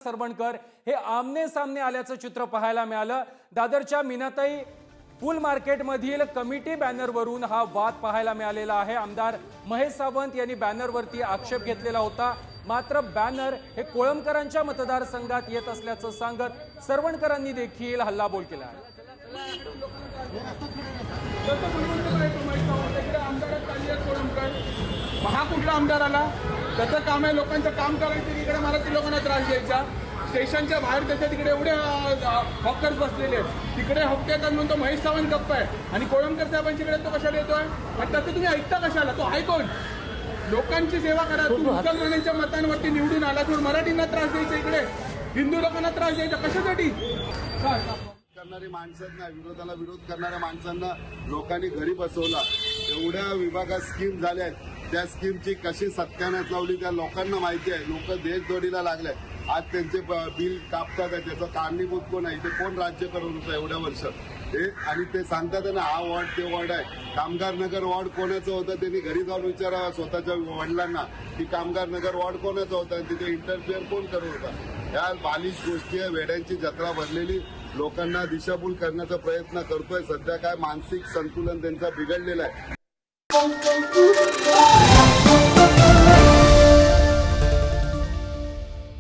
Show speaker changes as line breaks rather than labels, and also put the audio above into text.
सरवणकर हे आमने सामने आल्याचं चित्र पाहायला मिळालं। दादरच्या मीनाताई फुल मार्केटमधील कमिटी बॅनरवरून हा वाद पाहायला मिळालेला आहे। आमदार महेश सावंत यांनी बॅनरवरती आक्षेप घेतलेला होता, मात्र बॅनर हे कोळंबकरांच्या मतदारसंघात येत असल्याचं सांगत सरवणकरांनी देखील हल्लाबोल केला आहे।
हा कुठला आमदार आला? त्याचं काम आहे लोकांचं काम करायचं, तिकडे मराठी लोकांना त्रास द्यायचा। स्टेशनच्या बाहेर त्याच्या तिकडे एवढे हॉकर्स बसलेले आहेत, तिकडे हॉकेत म्हणून तो महेश सावंत गप्प आहे आणि कोळंबकर साहेबांच्याकडे तो कशाला येतोय? आणि त्याचं तुम्ही ऐकता कशाला? तो आहे कोण? लोकांची सेवा करा। तू मुसलमानांच्या मतांवरती निवडून आला, तू मराठींना त्रास द्यायचा, इकडे हिंदू लोकांना त्रास द्यायचा, कशासाठी?
करणारी माणसांना, विरोधाला विरोध करणाऱ्या माणसांना लोकांनी घरी बसवला। एवढ्या विभागात स्कीम झाल्या आहेत, त्या स्कीमची कशी सत्यानाश लावली त्या लोकांना माहिती आहे। लोक देशदोडीला लागले, आज त्यांचे बिल कापतात आहे, त्याचं कारणीभूत कोण आहे? ते कोण राज्य करत होतं एवढ्या वर्ष? आणि ते सांगतात ना हा वॉर्ड ते वॉर्ड आहे। कामगार नगर वॉर्ड कोणाचं होतं? त्यांनी घरी जाऊन विचारावं स्वतःच्या वडिलांना की कामगार नगर वॉर्ड कोणाचं होतं आणि तिथे इंटरफिअर कोण करत होता? या बालिश गोष्टी आहे, वेड्यांची जत्रा भरलेली, लोकांना दिशाभूल करण्याचा प्रयत्न करतोय। सध्या काय मानसिक संतुलन त्यांचा बिघडलेला आहे।